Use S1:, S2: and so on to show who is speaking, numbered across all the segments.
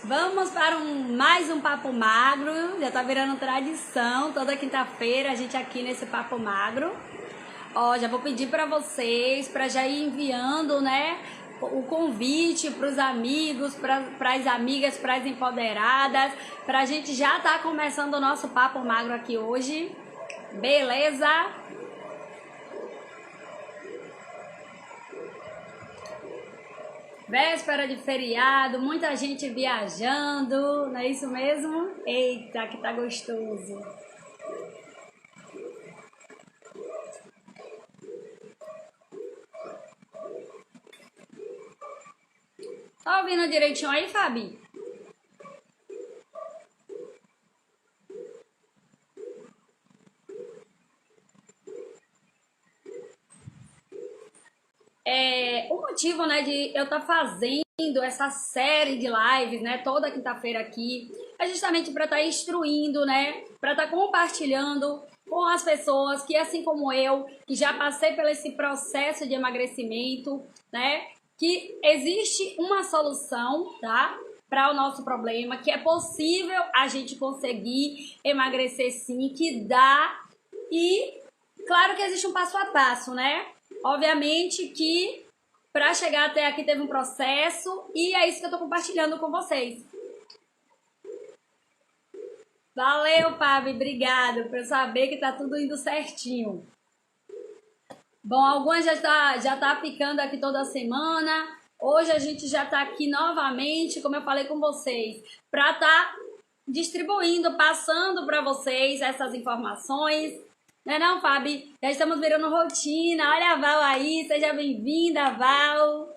S1: Vamos para mais um Papo Magro. Já tá virando tradição. Toda quinta-feira a gente aqui nesse Papo Magro. Ó, já vou pedir para vocês, para já ir enviando, né, o convite para os amigos, para as amigas, para as empoderadas, para a gente já tá começando o nosso Papo Magro aqui hoje. Beleza? Véspera de feriado, muita gente viajando, não é isso mesmo? Eita, que tá gostoso. Tá ouvindo direitinho aí, Fabi? O motivo, né, de eu estar fazendo essa série de lives, né, toda quinta-feira aqui, é justamente para estar instruindo, né, para estar compartilhando com as pessoas que, assim como eu, que já passei por esse processo de emagrecimento, né, que existe uma solução, tá, para o nosso problema, que é possível a gente conseguir emagrecer sim, que dá, e claro que existe um passo a passo, né? Obviamente que para chegar até aqui teve um processo e é isso que eu tô compartilhando com vocês. Valeu, Fábio, obrigado por saber que tá tudo indo certinho. Bom, algumas já tá ficando aqui toda semana. Hoje a gente já tá aqui novamente, como eu falei com vocês, para tá distribuindo, passando para vocês essas informações. Não é não, Fabi? Já estamos virando rotina. Olha a Val aí, seja bem-vinda, Val.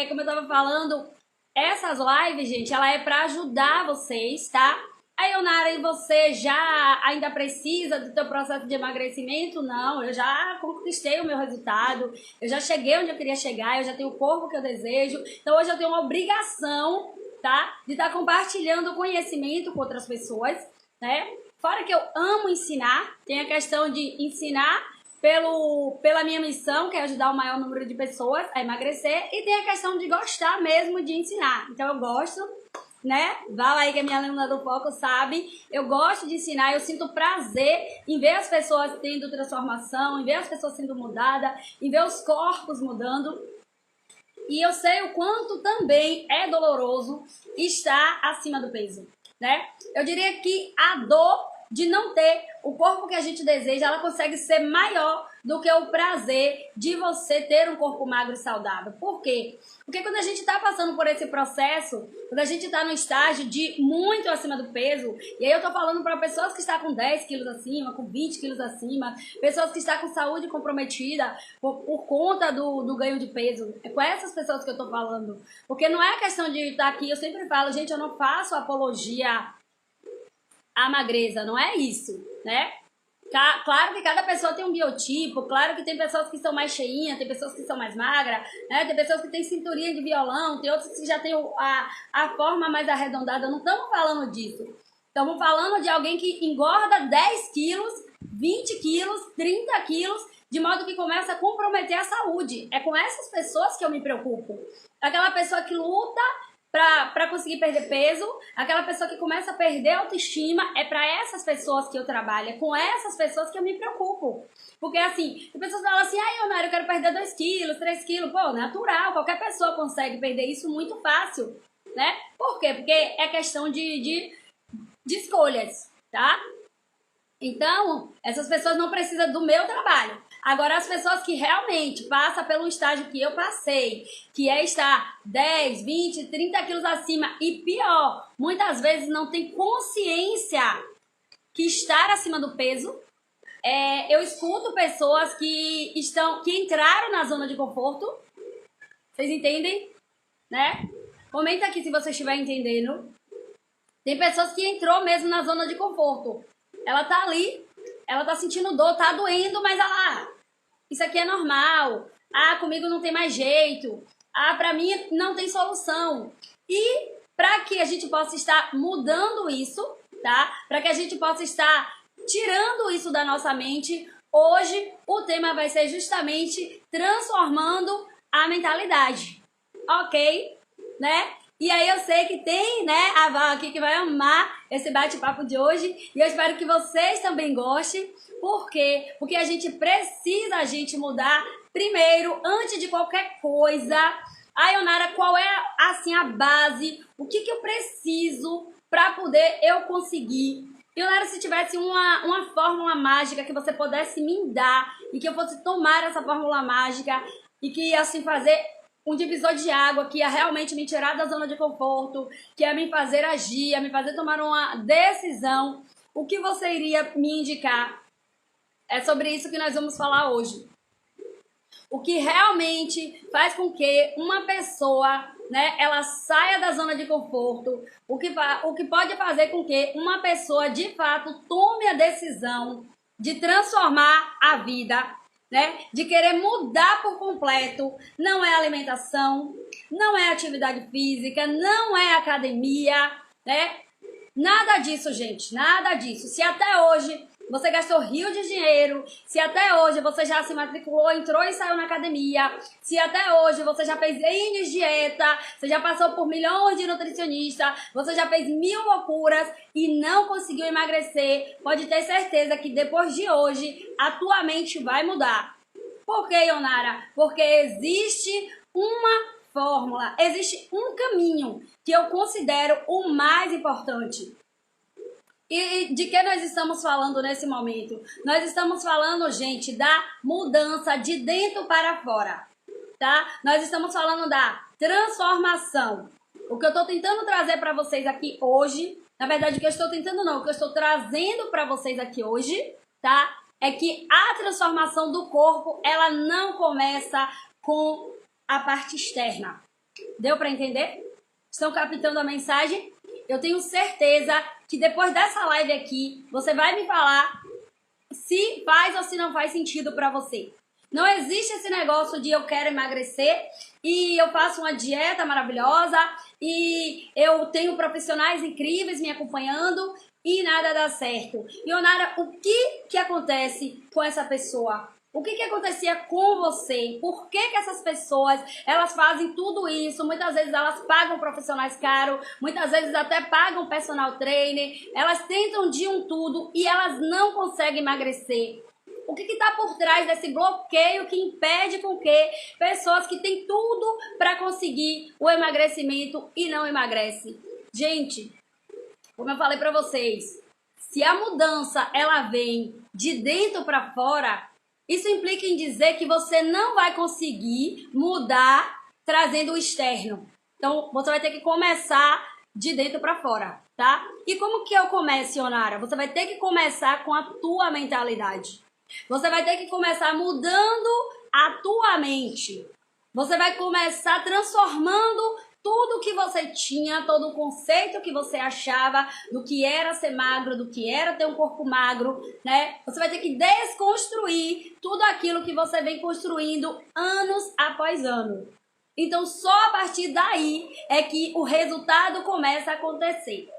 S1: Como eu tava falando, essas lives, gente, ela é para ajudar vocês, tá? Aí, Onara, e você já ainda precisa do teu processo de emagrecimento? Não, eu já conquistei o meu resultado, eu já cheguei onde eu queria chegar, eu já tenho o corpo que eu desejo. Então, hoje eu tenho uma obrigação, tá? De estar compartilhando conhecimento com outras pessoas, né? Fora que eu amo ensinar, tem a questão de ensinar pela minha missão, que é ajudar o maior número de pessoas a emagrecer, e tem a questão de gostar mesmo de ensinar. Então eu gosto, né? Val aí, que é minha aluna do Foco, sabe? Eu gosto de ensinar, eu sinto prazer em ver as pessoas tendo transformação, em ver as pessoas sendo mudadas, em ver os corpos mudando. E eu sei o quanto também é doloroso estar acima do peso, né? Eu diria que a dor de não ter o corpo que a gente deseja, ela consegue ser maior do que o prazer de você ter um corpo magro e saudável. Por quê? Porque quando a gente está passando por esse processo, quando a gente está no estágio de muito acima do peso, e aí eu tô falando para pessoas que estão com 10 quilos acima, com 20 quilos acima, pessoas que estão com saúde comprometida por conta do ganho de peso, é com essas pessoas que eu tô falando. Porque não é questão de estar aqui, eu sempre falo, gente, eu não faço apologia à magreza, não é isso, né? Claro que cada pessoa tem um biotipo, claro que tem pessoas que são mais cheinhas, tem pessoas que são mais magras, né? Tem pessoas que têm cinturinha de violão, tem outros que já têm a forma mais arredondada. Não estamos falando disso. Estamos falando de alguém que engorda 10 quilos, 20 quilos, 30 quilos, de modo que começa a comprometer a saúde. É com essas pessoas que eu me preocupo. Aquela pessoa que luta para conseguir perder peso, aquela pessoa que começa a perder autoestima, é para essas pessoas que eu trabalho, é com essas pessoas que eu me preocupo. Porque assim, as pessoas falam assim, ai, Onara, eu quero perder 2 quilos, 3 quilos, pô, natural, qualquer pessoa consegue perder isso muito fácil, né? Por quê? Porque é questão de escolhas, tá? Então, essas pessoas não precisam do meu trabalho. Agora, as pessoas que realmente passam pelo estágio que eu passei, que é estar 10, 20, 30 quilos acima, e pior, muitas vezes não tem consciência que estar acima do peso. Eu escuto pessoas que entraram na zona de conforto. Vocês entendem? Né? Comenta aqui se você estiver entendendo. Tem pessoas que entrou mesmo na zona de conforto. Ela tá ali, ela tá sentindo dor, tá doendo, mas isso aqui é normal. Comigo não tem mais jeito. Pra mim não tem solução. E para que a gente possa estar mudando isso, tá? Para que a gente possa estar tirando isso da nossa mente, hoje o tema vai ser justamente transformando a mentalidade. Ok? Né? E aí eu sei que tem, né, a Val aqui que vai amar esse bate-papo de hoje. E eu espero que vocês também gostem. Por quê? Porque a gente precisa mudar primeiro, antes de qualquer coisa. Ai, Onara, qual é, assim, a base? O que eu preciso para poder eu conseguir? Onara, se tivesse uma fórmula mágica que você pudesse me dar e que eu fosse tomar essa fórmula mágica e que ia, assim, fazer um divisor de água, que ia realmente me tirar da zona de conforto, que ia me fazer agir, ia me fazer tomar uma decisão, o que você iria me indicar? É sobre isso que nós vamos falar hoje. O que realmente faz com que uma pessoa, né, ela saia da zona de conforto, o que pode fazer com que uma pessoa, de fato, tome a decisão de transformar a vida, né, de querer mudar por completo. Não é alimentação, não é atividade física, não é academia, né? Nada disso, gente, nada disso. Se até hoje você gastou rios de dinheiro, se até hoje você já se matriculou, entrou e saiu na academia, se até hoje você já fez N dieta, você já passou por milhões de nutricionistas, você já fez 1000 loucuras e não conseguiu emagrecer, pode ter certeza que depois de hoje a tua mente vai mudar. Por quê, Onara? Porque existe uma fórmula, existe um caminho que eu considero o mais importante. E de que nós estamos falando nesse momento? Nós estamos falando, gente, da mudança de dentro para fora, tá? Nós estamos falando da transformação. O que eu estou tentando trazer para vocês aqui hoje, na verdade, o que eu estou tentando não, o que eu estou trazendo para vocês aqui hoje, tá? É que a transformação do corpo, ela não começa com a parte externa. Deu para entender? Estão captando a mensagem? Eu tenho certeza que depois dessa live aqui, você vai me falar se faz ou se não faz sentido para você. Não existe esse negócio de eu quero emagrecer e eu faço uma dieta maravilhosa e eu tenho profissionais incríveis me acompanhando e nada dá certo. E, Onara, o que acontece com essa pessoa? O que acontecia com você? Por que essas pessoas, elas fazem tudo isso? Muitas vezes elas pagam profissionais caros, muitas vezes até pagam personal trainer, elas tentam de um tudo e elas não conseguem emagrecer. O que está por trás desse bloqueio que impede com que pessoas que têm tudo para conseguir o emagrecimento e não emagrecem? Gente, como eu falei para vocês, se a mudança ela vem de dentro para fora, isso implica em dizer que você não vai conseguir mudar trazendo o externo. Então, você vai ter que começar de dentro para fora, tá? E como que eu começo, Onara? Você vai ter que começar com a tua mentalidade. Você vai ter que começar mudando a tua mente. Você vai começar transformando tudo que você tinha, todo o conceito que você achava do que era ser magro, do que era ter um corpo magro, né? Você vai ter que desconstruir tudo aquilo que você vem construindo anos após ano. Então, só a partir daí é que o resultado começa a acontecer.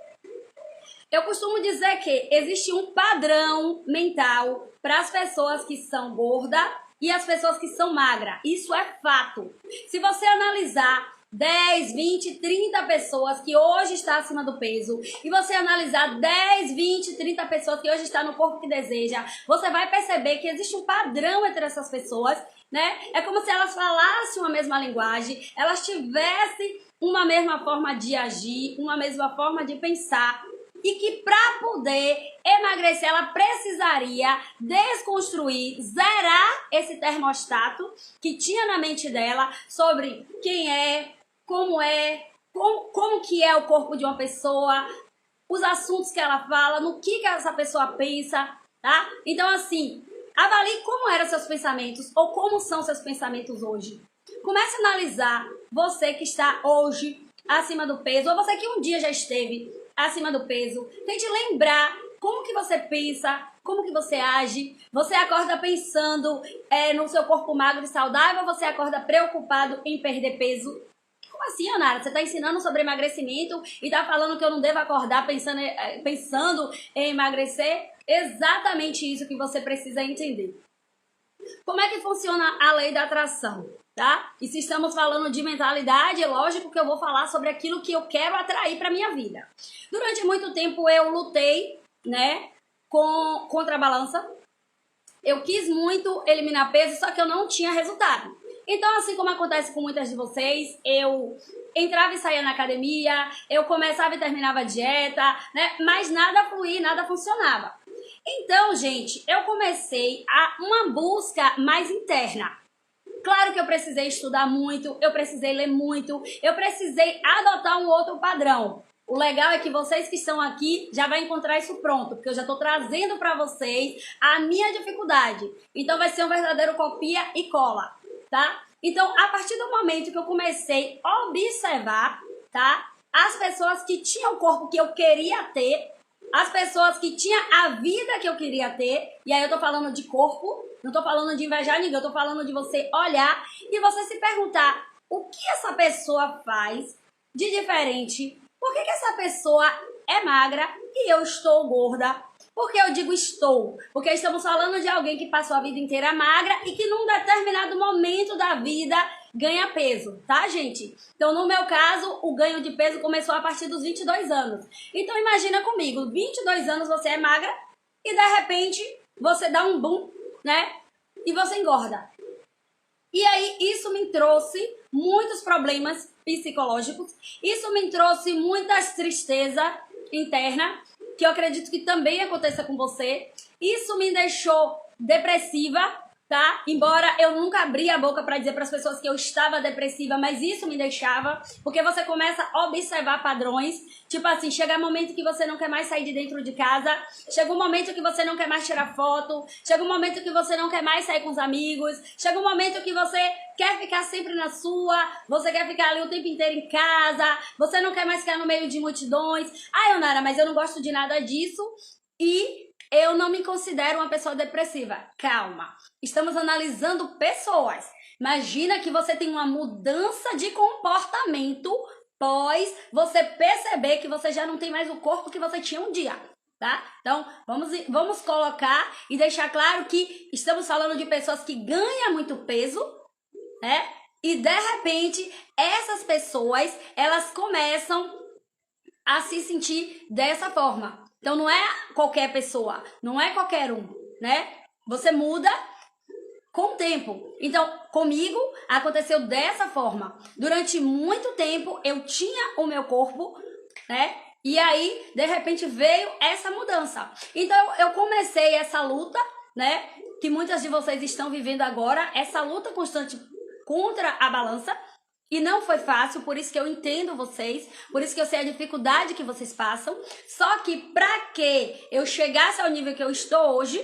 S1: Eu costumo dizer que existe um padrão mental para as pessoas que são gordas e as pessoas que são magras. Isso é fato. Se você analisar 10, 20, 30 pessoas que hoje estão acima do peso e você analisar 10, 20, 30 pessoas que hoje estão no corpo que deseja, você vai perceber que existe um padrão entre essas pessoas, né? É como se elas falassem uma mesma linguagem, elas tivessem uma mesma forma de agir, uma mesma forma de pensar. E que para poder emagrecer, ela precisaria desconstruir, zerar esse termostato que tinha na mente dela sobre quem é, como que é o corpo de uma pessoa, os assuntos que ela fala, no que essa pessoa pensa, tá? Então, assim, avalie como eram seus pensamentos ou como são seus pensamentos hoje. Comece a analisar você que está hoje acima do peso ou você que um dia já esteve acima do peso. Tente lembrar como que você pensa, como que você age. Você acorda pensando no seu corpo magro e saudável ou você acorda preocupado em perder peso? Como assim, Onara? Você está ensinando sobre emagrecimento e está falando que eu não devo acordar pensando em emagrecer? Exatamente isso que você precisa entender. Como é que funciona a lei da atração, tá? E se estamos falando de mentalidade, é lógico que eu vou falar sobre aquilo que eu quero atrair para minha vida. Durante muito tempo eu lutei, né, contra a balança. Eu quis muito eliminar peso, só que eu não tinha resultado. Então, assim como acontece com muitas de vocês, eu entrava e saía na academia, eu começava e terminava a dieta, né? Mas nada fluía, nada funcionava. Então, gente, eu comecei uma busca mais interna. Claro que eu precisei estudar muito, eu precisei ler muito, eu precisei adotar um outro padrão. O legal é que vocês que estão aqui já vão encontrar isso pronto, porque eu já estou trazendo para vocês a minha dificuldade. Então vai ser um verdadeiro copia e cola, tá? Então, a partir do momento que eu comecei a observar, tá? As pessoas que tinham o corpo que eu queria ter, as pessoas que tinham a vida que eu queria ter, e aí eu tô falando de corpo, não tô falando de invejar ninguém, eu tô falando de você olhar e você se perguntar o que essa pessoa faz de diferente. Por que essa pessoa é magra e eu estou gorda? Por que eu digo estou? Porque estamos falando de alguém que passou a vida inteira magra e que num determinado momento da vida ganha peso, tá, gente? Então, no meu caso, o ganho de peso começou a partir dos 22 anos. Então, imagina comigo, 22 anos você é magra e, de repente, você dá um boom, né? E você engorda. E aí, isso me trouxe muitos problemas psicológicos. Isso me trouxe muitas tristeza interna, que eu acredito que também aconteça com você. Isso me deixou depressiva, tá? Embora eu nunca abri a boca para dizer para as pessoas que eu estava depressiva, mas isso me deixava, porque você começa a observar padrões, tipo assim, chega um momento que você não quer mais sair de dentro de casa, chega um momento que você não quer mais tirar foto, chega um momento que você não quer mais sair com os amigos, chega um momento que você quer ficar sempre na sua, você quer ficar ali o tempo inteiro em casa, você não quer mais ficar no meio de multidões. Ah, Ionara, mas eu não gosto de nada disso e eu não me considero uma pessoa depressiva. Calma, estamos analisando pessoas. Imagina que você tem uma mudança de comportamento após você perceber que você já não tem mais o corpo que você tinha um dia, tá? Então, vamos colocar e deixar claro que estamos falando de pessoas que ganham muito peso, né? E, de repente, essas pessoas, elas começam a se sentir dessa forma. Então, não é qualquer pessoa, não é qualquer um, né? Você muda com o tempo. Então, comigo aconteceu dessa forma. Durante muito tempo, eu tinha o meu corpo, né? E aí, de repente, veio essa mudança. Então, eu comecei essa luta, né? Que muitas de vocês estão vivendo agora, essa luta constante contra a balança. E não foi fácil, por isso que eu entendo vocês, por isso que eu sei a dificuldade que vocês passam. Só que para que eu chegasse ao nível que eu estou hoje,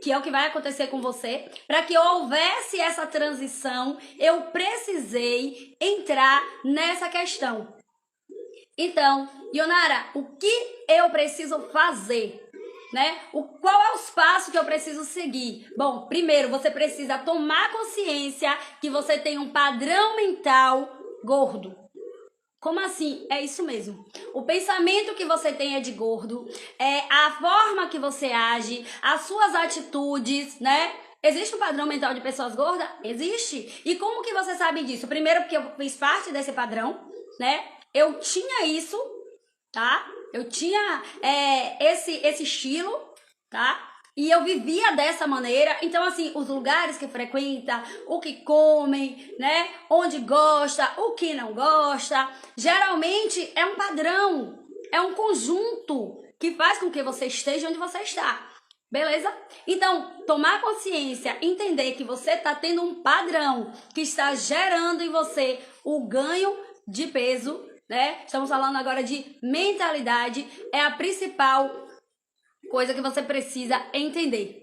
S1: que é o que vai acontecer com você, para que houvesse essa transição, eu precisei entrar nessa questão. Então, Ionara, o que eu preciso fazer? Né? Qual é os passos que eu preciso seguir? Bom, primeiro, você precisa tomar consciência que você tem um padrão mental gordo. Como assim? É isso mesmo. O pensamento que você tem é de gordo, é a forma que você age, as suas atitudes, né? Existe um padrão mental de pessoas gordas? Existe. E como que você sabe disso? Primeiro, porque eu fiz parte desse padrão, né? Eu tinha isso, tá? Eu tinha esse estilo, tá? E eu vivia dessa maneira. Então, assim, os lugares que frequenta, o que comem, né? Onde gosta, o que não gosta. Geralmente é um padrão, é um conjunto que faz com que você esteja onde você está. Beleza? Então, tomar consciência, entender que você está tendo um padrão que está gerando em você o ganho de peso, né? Estamos falando agora de mentalidade, é a principal coisa que você precisa entender.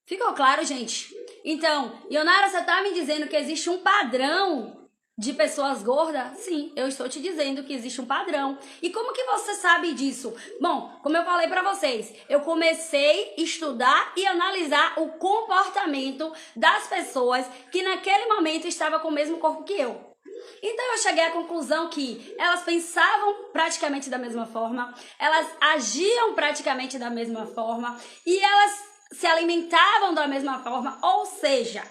S1: Ficou claro, gente? Então, Ionara, você tá me dizendo que existe um padrão de pessoas gordas? Sim, eu estou te dizendo que existe um padrão. E como que você sabe disso? Bom, como eu falei pra vocês, eu comecei a estudar e analisar o comportamento das pessoas que naquele momento estavam com o mesmo corpo que eu. Então eu cheguei à conclusão que elas pensavam praticamente da mesma forma, elas agiam praticamente da mesma forma e elas se alimentavam da mesma forma, ou seja,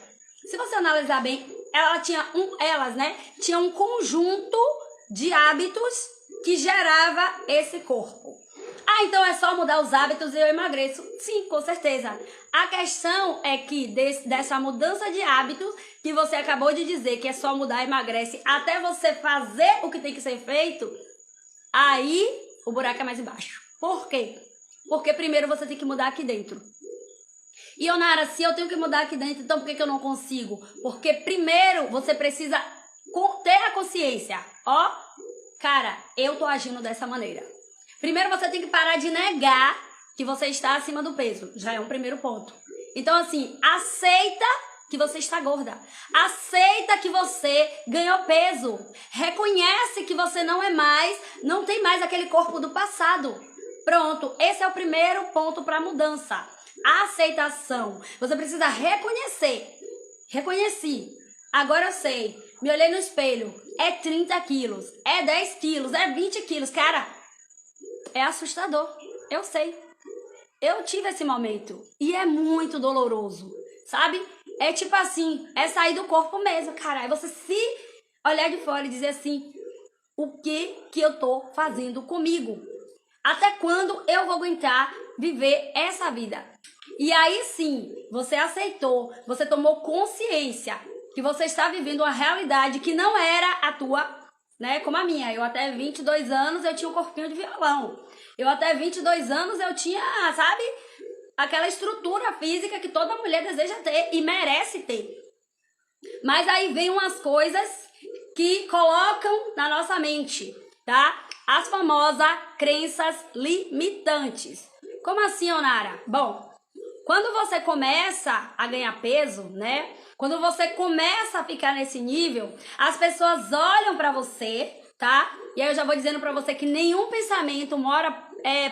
S1: se você analisar bem, elas, né, tinham um conjunto de hábitos que gerava esse corpo. Ah, então é só mudar os hábitos e eu emagreço? Sim, com certeza. A questão é que dessa mudança de hábitos, que você acabou de dizer que é só mudar e emagrece, até você fazer o que tem que ser feito, aí o buraco é mais embaixo. Por quê? Porque primeiro você tem que mudar aqui dentro. E, Onara, se eu tenho que mudar aqui dentro, então por que eu não consigo? Porque primeiro você precisa ter a consciência. Ó, cara, eu tô agindo dessa maneira. Primeiro você tem que parar de negar que você está acima do peso. Já é um primeiro ponto. Então, assim, aceita que você está gorda. Aceita que você ganhou peso. Reconhece que você não tem mais aquele corpo do passado. Pronto, esse é o primeiro ponto para mudança. A aceitação. Você precisa reconhecer. Reconheci. Agora eu sei. Me olhei no espelho. É 30 quilos. É 10 quilos. É 20 quilos. Cara, é assustador. Eu sei. Eu tive esse momento. E é muito doloroso. Sabe? É tipo assim. É sair do corpo mesmo, cara. É você se olhar de fora e dizer assim. O que eu tô fazendo comigo? Até quando eu vou aguentar viver essa vida? E aí sim, você aceitou, você tomou consciência que você está vivendo uma realidade que não era a tua, né? Como a minha. Eu até 22 anos eu tinha um corpinho de violão. Eu até 22 anos eu tinha, sabe? Aquela estrutura física que toda mulher deseja ter e merece ter. Mas aí vem umas coisas que colocam na nossa mente, tá? As famosas crenças limitantes. Como assim, Onara? Bom, quando você começa a ganhar peso, né? Quando você começa a ficar nesse nível, as pessoas olham pra você, tá? E aí eu já vou dizendo pra você que nenhum pensamento mora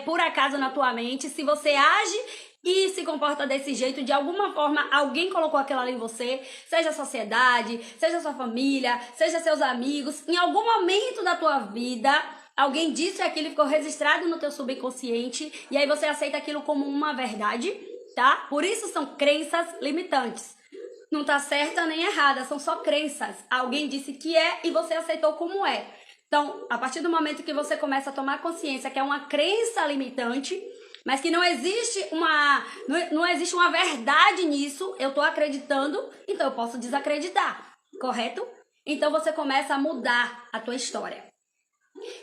S1: por acaso na tua mente. Se você age e se comporta desse jeito, de alguma forma alguém colocou aquilo ali em você, seja a sociedade, seja a sua família, seja seus amigos, em algum momento da tua vida, alguém disse aquilo e ficou registrado no teu subconsciente, e aí você aceita aquilo como uma verdade, tá? Por isso são crenças limitantes. Não tá certa nem errada, são só crenças. Alguém disse que é e você aceitou como é. Então, a partir do momento que você começa a tomar consciência que é uma crença limitante, mas que não existe uma verdade nisso, eu tô acreditando, então eu posso desacreditar, correto? Então você começa a mudar a tua história.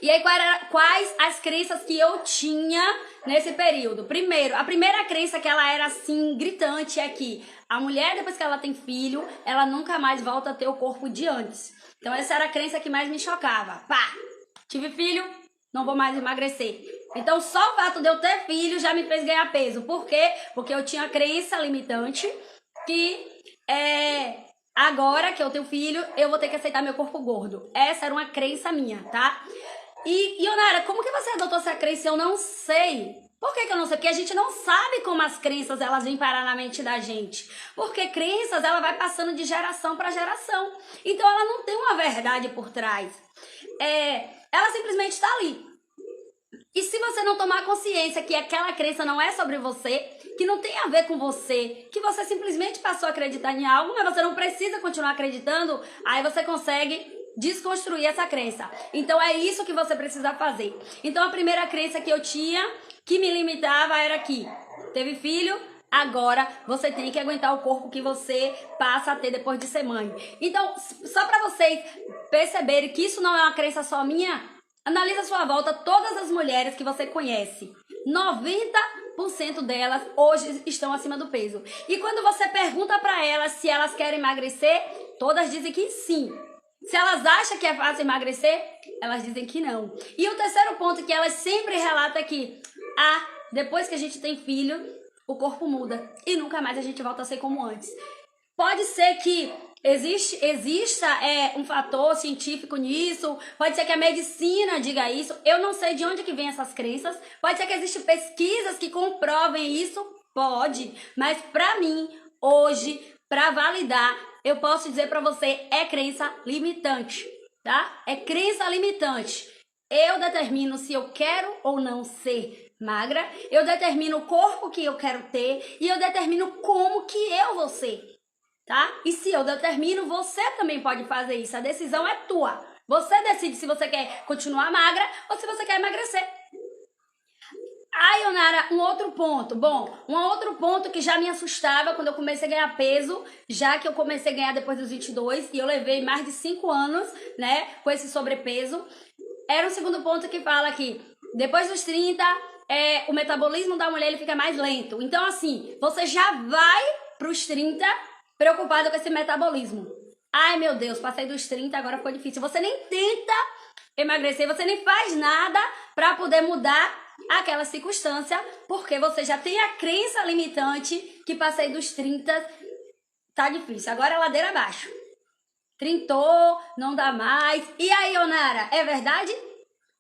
S1: E aí, quais as crenças que eu tinha nesse período? Primeiro, a primeira crença que ela era assim, gritante, é que a mulher, depois que ela tem filho, ela nunca mais volta a ter o corpo de antes. Então essa era a crença que mais me chocava. Pá, tive filho, não vou mais emagrecer. Então só o fato de eu ter filho já me fez ganhar peso. Por quê? Porque eu tinha crença limitante que agora que eu tenho filho, eu vou ter que aceitar meu corpo gordo. Essa era uma crença minha, tá? E Onara, como que você adotou essa crença? Eu não sei. Por que eu não sei? Porque a gente não sabe como as crenças elas vêm parar na mente da gente. Porque crenças, ela vai passando de geração para geração. Então ela não tem uma verdade por trás. Ela simplesmente está ali. E se você não tomar consciência que aquela crença não é sobre você, que não tem a ver com você, que você simplesmente passou a acreditar em algo, mas você não precisa continuar acreditando, aí você consegue desconstruir essa crença. Então é isso que você precisa fazer. Então a primeira crença que eu tinha, que me limitava, era que teve filho, agora você tem que aguentar o corpo que você passa a ter depois de ser mãe. Então, só para vocês perceberem que isso não é uma crença só minha, analisa à sua volta todas as mulheres que você conhece. 90% delas hoje estão acima do peso. E quando você pergunta para elas se elas querem emagrecer, todas dizem que sim. Se elas acham que é fácil emagrecer, elas dizem que não. E o terceiro ponto que elas sempre relatam é que depois que a gente tem filho, o corpo muda e nunca mais a gente volta a ser como antes. Pode ser que exista um fator científico nisso, pode ser que a medicina diga isso, eu não sei de onde que vem essas crenças, pode ser que existem pesquisas que comprovem isso, pode, mas pra mim, hoje, pra validar, eu posso dizer pra você, é crença limitante, tá? É crença limitante. Eu determino se eu quero ou não ser magra, eu determino o corpo que eu quero ter e eu determino como que eu vou ser, tá? E se eu determino, você também pode fazer isso. A decisão é tua. Você decide se você quer continuar magra ou se você quer emagrecer. Ai, Onara, um outro ponto. Bom, um outro ponto que já me assustava quando eu comecei a ganhar peso, já que eu comecei a ganhar depois dos 22 e eu levei mais de 5 anos, né, com esse sobrepeso. Era um segundo ponto que fala que depois dos 30, o metabolismo da mulher ele fica mais lento. Então, assim, você já vai pros 30 preocupado com esse metabolismo. Ai, meu Deus, passei dos 30, agora ficou difícil. Você nem tenta emagrecer, você nem faz nada para poder mudar aquela circunstância, porque você já tem a crença limitante que passei dos 30, tá difícil. Agora é ladeira abaixo. Trintou, não dá mais. E aí, Onara, é verdade?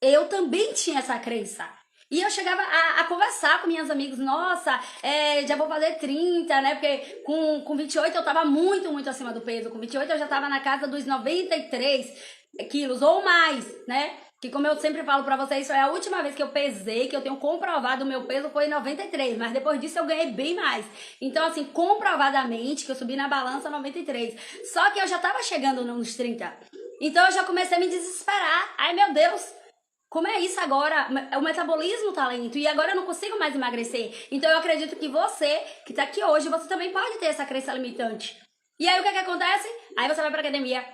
S1: Eu também tinha essa crença. E eu chegava a conversar com minhas amigas, nossa, já vou fazer 30, né? Porque com 28 eu tava muito, muito acima do peso. Com 28 eu já tava na casa dos 93 quilos ou mais, né? Que como eu sempre falo pra vocês, isso é a última vez que eu pesei, que eu tenho comprovado o meu peso foi 93, mas depois disso eu ganhei bem mais. Então, assim, comprovadamente, que eu subi na balança 93. Só que eu já tava chegando nos 30. Então eu já comecei a me desesperar. Ai, meu Deus, como é isso agora? O metabolismo tá lento e agora eu não consigo mais emagrecer. Então eu acredito que você, que tá aqui hoje, você também pode ter essa crença limitante. E aí o que é que acontece? Aí você vai pra academia.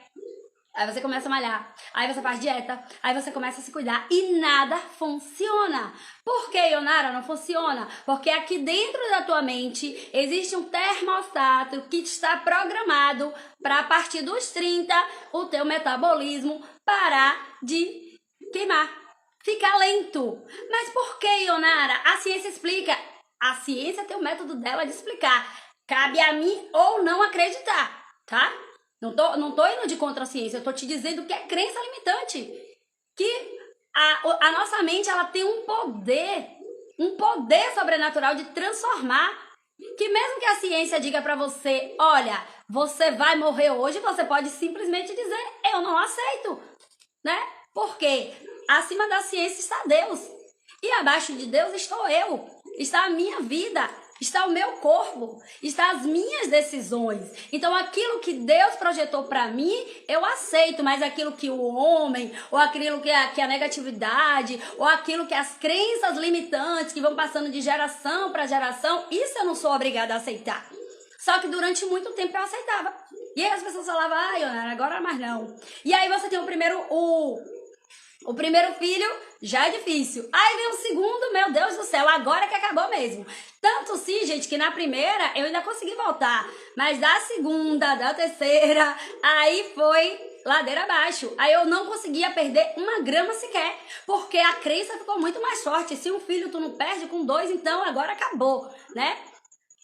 S1: Aí você começa a malhar, aí você faz dieta, aí você começa a se cuidar e nada funciona. Por que, Ionara, não funciona? Porque aqui dentro da tua mente existe um termostato que está programado para a partir dos 30 o teu metabolismo parar de queimar, ficar lento. Mas por que, Ionara? A ciência explica. A ciência tem o método dela de explicar. Cabe a mim ou não acreditar, tá? Não tô indo de contra a ciência, eu tô te dizendo que é crença limitante. Que a nossa mente, ela tem um poder sobrenatural de transformar. Que mesmo que a ciência diga pra você, olha, você vai morrer hoje, você pode simplesmente dizer, eu não aceito, né? Porque acima da ciência está Deus. E abaixo de Deus estou eu, está a minha vida. Está o meu corpo, está as minhas decisões. Então, aquilo que Deus projetou para mim, eu aceito. Mas aquilo que o homem, ou aquilo que a negatividade, ou aquilo que as crenças limitantes que vão passando de geração para geração, isso eu não sou obrigada a aceitar. Só que durante muito tempo eu aceitava. E aí as pessoas falavam, ai, Ionara, agora mais não. E aí você tem o primeiro filho, já é difícil. Aí vem o segundo, meu Deus do céu, agora que acabou mesmo. Tanto sim, gente, que na primeira eu ainda consegui voltar. Mas da segunda, da terceira, aí foi ladeira abaixo. Aí eu não conseguia perder 1 grama sequer. Porque a crença ficou muito mais forte. Se um filho tu não perde com 2, então agora acabou, né?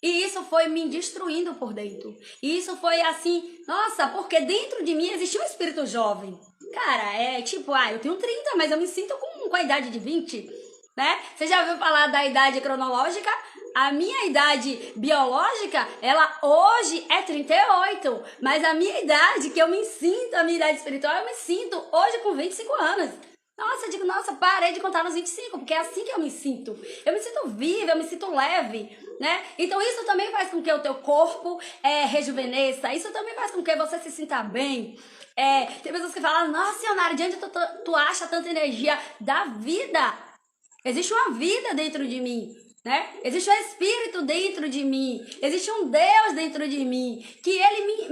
S1: E isso foi me destruindo por dentro. E isso foi assim, nossa, porque dentro de mim existia um espírito jovem. Cara, é tipo, eu tenho 30, mas eu me sinto com a idade de 20, né? Você já ouviu falar da idade cronológica? A minha idade biológica, ela hoje é 38, mas a minha idade, que eu me sinto, a minha idade espiritual, eu me sinto hoje com 25 anos. Nossa, eu digo, nossa, parei de contar nos 25, porque é assim que eu me sinto. Eu me sinto viva, eu me sinto leve, né? Então isso também faz com que o teu corpo rejuvenesça, isso também faz com que você se sinta bem. Tem pessoas que falam, nossa, Ionara, de onde tu acha tanta energia? Da vida. Existe uma vida dentro de mim, né? Existe um espírito dentro de mim. Existe um Deus dentro de mim. Que ele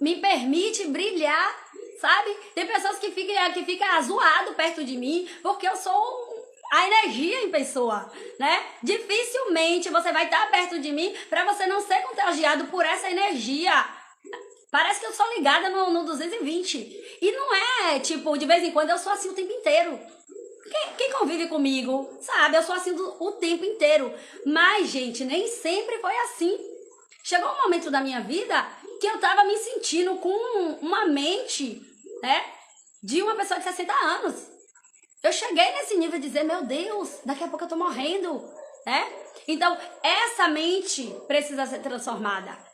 S1: me permite brilhar, sabe? Tem pessoas que ficam zoado perto de mim porque eu sou a energia em pessoa, né? Dificilmente você vai estar perto de mim para você não ser contagiado por essa energia. Parece que eu sou ligada no 220. E não é, tipo, de vez em quando eu sou assim o tempo inteiro. Quem convive comigo, sabe? Eu sou assim o tempo inteiro. Mas, gente, nem sempre foi assim. Chegou um momento da minha vida que eu tava me sentindo com uma mente, né? De uma pessoa de 60 anos. Eu cheguei nesse nível de dizer, meu Deus, daqui a pouco eu tô morrendo, né? Então, essa mente precisa ser transformada.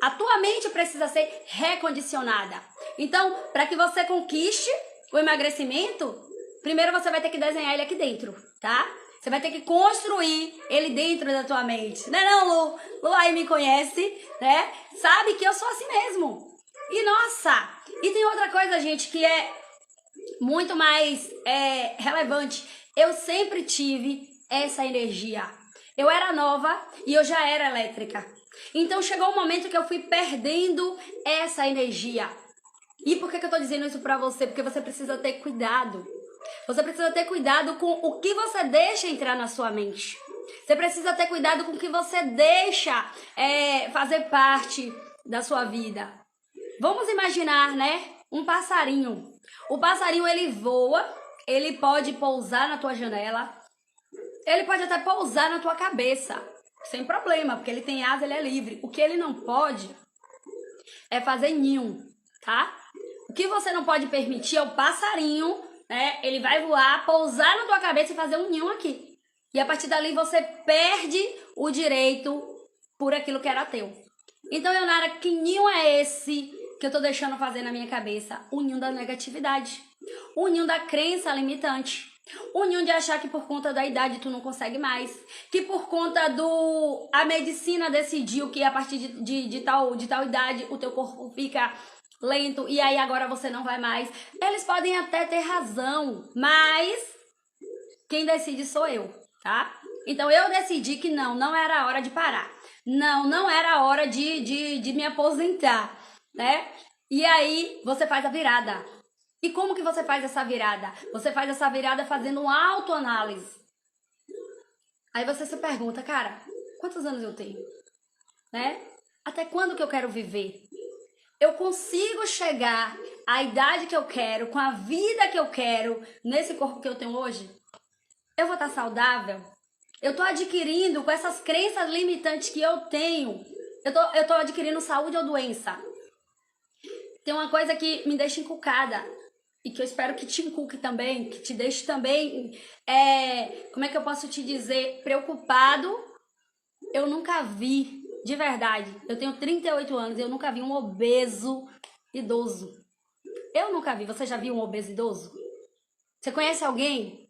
S1: A tua mente precisa ser recondicionada. Então, para que você conquiste o emagrecimento, primeiro você vai ter que desenhar ele aqui dentro, tá? Você vai ter que construir ele dentro da tua mente. Não é não, Lu? Lu aí me conhece, né? Sabe que eu sou assim mesmo. E nossa, e tem outra coisa, gente, que é muito mais relevante. Eu sempre tive essa energia. Eu era nova e eu já era elétrica. Então chegou um momento que eu fui perdendo essa energia. E por que eu tô dizendo isso pra você? Porque você precisa ter cuidado. Você precisa ter cuidado com o que você deixa entrar na sua mente. Você precisa ter cuidado com o que você deixa fazer parte da sua vida. Vamos imaginar, né? Um passarinho. O passarinho, ele voa, ele pode pousar na tua janela, ele pode até pousar na tua cabeça, sem problema, porque ele tem asa, ele é livre. O que ele não pode é fazer ninho, tá? O que você não pode permitir é o passarinho, né? Ele vai voar, pousar na tua cabeça e fazer um ninho aqui. E a partir dali você perde o direito por aquilo que era teu. Então, Leonara, que ninho é esse que eu tô deixando fazer na minha cabeça? O ninho da negatividade. O ninho da crença limitante. O ninho de achar que por conta da idade tu não consegue mais. Que por conta a medicina decidiu que a partir de tal idade o teu corpo fica lento e aí agora você não vai mais. Eles podem até ter razão, mas quem decide sou eu, tá? Então eu decidi que não era a hora de parar. Não era a hora de me aposentar, né? E aí você faz a virada. E como que você faz essa virada? Você faz essa virada fazendo uma autoanálise. Aí você se pergunta, cara, quantos anos eu tenho? Né? Até quando que eu quero viver? Eu consigo chegar à idade que eu quero, com a vida que eu quero, nesse corpo que eu tenho hoje? Eu vou estar saudável? Eu tô adquirindo com essas crenças limitantes que eu tenho. Eu tô adquirindo saúde ou doença? Tem uma coisa que me deixa encucada e que eu espero que te inculque também, que te deixe também, como é que eu posso te dizer, preocupado. Eu nunca vi, de verdade, eu tenho 38 anos e eu nunca vi um obeso idoso. Eu nunca vi. Você já viu um obeso idoso? Você conhece alguém?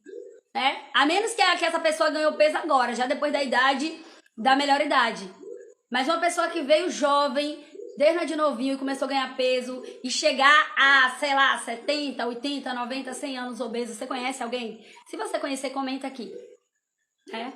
S1: A menos que essa pessoa ganhou peso agora, já depois da idade, da melhor idade. Mas uma pessoa que veio jovem, desde de novinho e começou a ganhar peso e chegar a, sei lá, 70, 80, 90, 100 anos obeso, você conhece alguém? Se você conhecer, comenta aqui.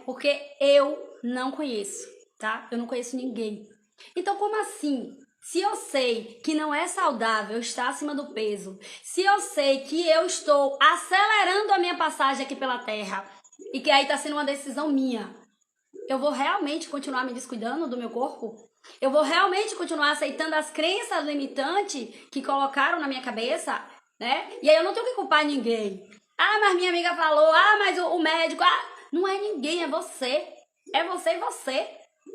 S1: Porque eu não conheço, tá? Eu não conheço ninguém. Então, como assim? Se eu sei que não é saudável estar acima do peso, se eu sei que eu estou acelerando a minha passagem aqui pela Terra e que aí tá sendo uma decisão minha, eu vou realmente continuar me descuidando do meu corpo? Eu vou realmente continuar aceitando as crenças limitantes que colocaram na minha cabeça, né? E aí eu não tenho que culpar ninguém. Ah, mas minha amiga falou, mas o médico... não é ninguém, é você. É você e você,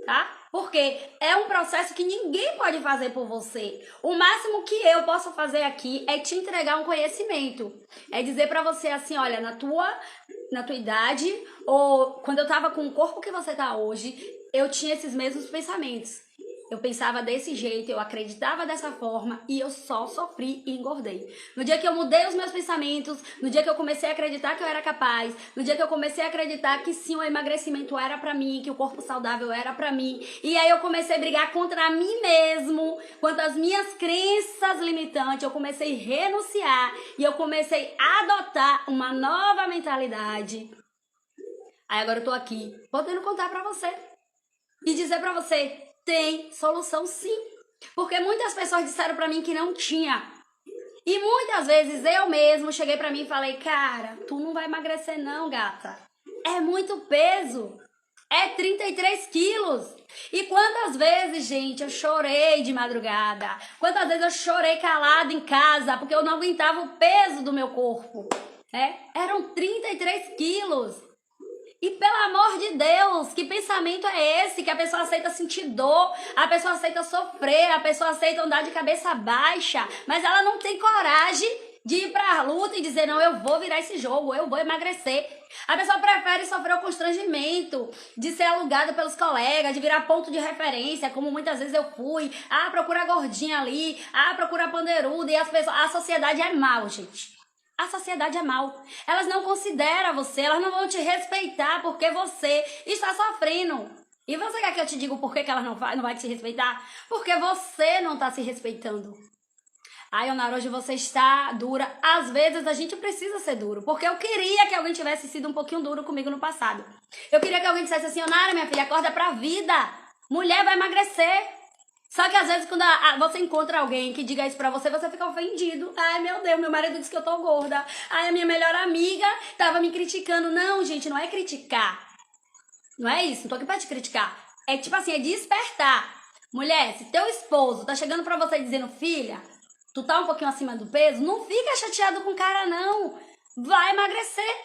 S1: tá? Porque é um processo que ninguém pode fazer por você. O máximo que eu posso fazer aqui é te entregar um conhecimento. É dizer pra você assim, olha, na tua idade, ou quando eu tava com o corpo que você tá hoje, eu tinha esses mesmos pensamentos. Eu pensava desse jeito, eu acreditava dessa forma e eu só sofri e engordei. No dia que eu mudei os meus pensamentos, no dia que eu comecei a acreditar que eu era capaz, no dia que eu comecei a acreditar que sim, o emagrecimento era pra mim, que o corpo saudável era pra mim, e aí eu comecei a brigar contra mim mesmo, contra as minhas crenças limitantes, eu comecei a renunciar e eu comecei a adotar uma nova mentalidade. Aí agora eu tô aqui, podendo contar pra você e dizer pra você, tem solução sim. Porque muitas pessoas disseram pra mim que não tinha. E muitas vezes eu mesmo cheguei pra mim e falei, cara, tu não vai emagrecer não, gata. É muito peso. É 33 quilos. E quantas vezes, gente, eu chorei de madrugada. Quantas vezes eu chorei calada em casa porque eu não aguentava o peso do meu corpo. Eram 33 quilos. E pelo amor de Deus, que pensamento é esse? Que a pessoa aceita sentir dor, a pessoa aceita sofrer, a pessoa aceita andar de cabeça baixa, mas ela não tem coragem de ir pra luta e dizer, não, eu vou virar esse jogo, eu vou emagrecer. A pessoa prefere sofrer o constrangimento de ser alugada pelos colegas, de virar ponto de referência, como muitas vezes eu fui. Procura a gordinha ali, procura a pandeiruda, e a sociedade é mal, gente. A sociedade é mal. Elas não consideram você, elas não vão te respeitar porque você está sofrendo. E você quer que eu te diga o porquê que elas não vai te respeitar? Porque você não está se respeitando. Ai, Onara, hoje você está dura. Às vezes a gente precisa ser duro. Porque eu queria que alguém tivesse sido um pouquinho duro comigo no passado. Eu queria que alguém dissesse assim, Onara, minha filha, acorda pra vida. Mulher vai emagrecer. Só que às vezes quando você encontra alguém que diga isso pra você, você fica ofendido. Ai, meu Deus, meu marido disse que eu tô gorda. Ai, a minha melhor amiga tava me criticando. Não, gente, não é criticar. Não é isso, não tô aqui pra te criticar. É tipo assim, é despertar. Mulher, se teu esposo tá chegando pra você dizendo, filha, tu tá um pouquinho acima do peso, não fica chateado com o cara, não. Vai emagrecer,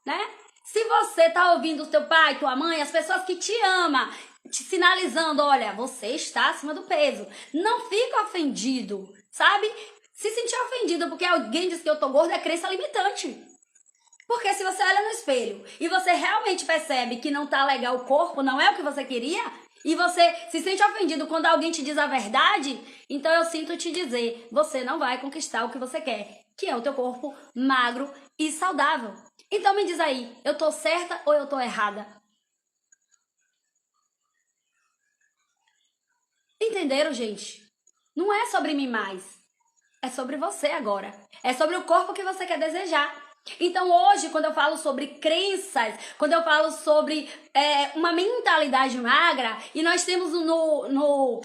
S1: né? Se você tá ouvindo o teu pai, tua mãe, as pessoas que te amam, te sinalizando, olha, você está acima do peso. Não fica ofendido, sabe? Se sentir ofendido porque alguém diz que eu tô gorda é crença limitante. Porque se você olha no espelho e você realmente percebe que não tá legal o corpo, não é o que você queria, e você se sente ofendido quando alguém te diz a verdade, então eu sinto te dizer, você não vai conquistar o que você quer, que é o teu corpo magro e saudável. Então me diz aí, eu tô certa ou eu tô errada? Entenderam, gente? Não é sobre mim mais. É sobre você agora. É sobre o corpo que você quer desejar. Então hoje, quando eu falo sobre crenças, quando eu falo sobre uma mentalidade magra, e nós temos no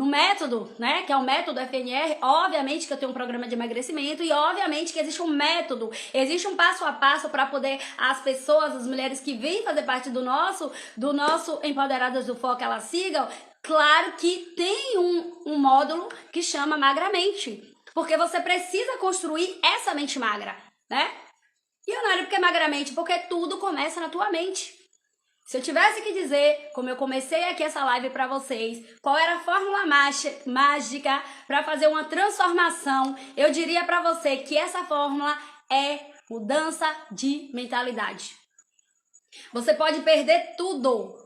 S1: método, né, que é o método FNR, obviamente que eu tenho um programa de emagrecimento e obviamente que existe um método, existe um passo a passo para poder as pessoas, as mulheres que vêm fazer parte do nosso Empoderadas do Foco, elas sigam. Claro que tem um módulo que chama Magramente. Porque você precisa construir essa mente magra, né? E eu não por que magramente? Porque tudo começa na tua mente. Se eu tivesse que dizer, como eu comecei aqui essa live para vocês, qual era a fórmula mágica para fazer uma transformação, eu diria para você que essa fórmula é mudança de mentalidade. Você pode perder tudo,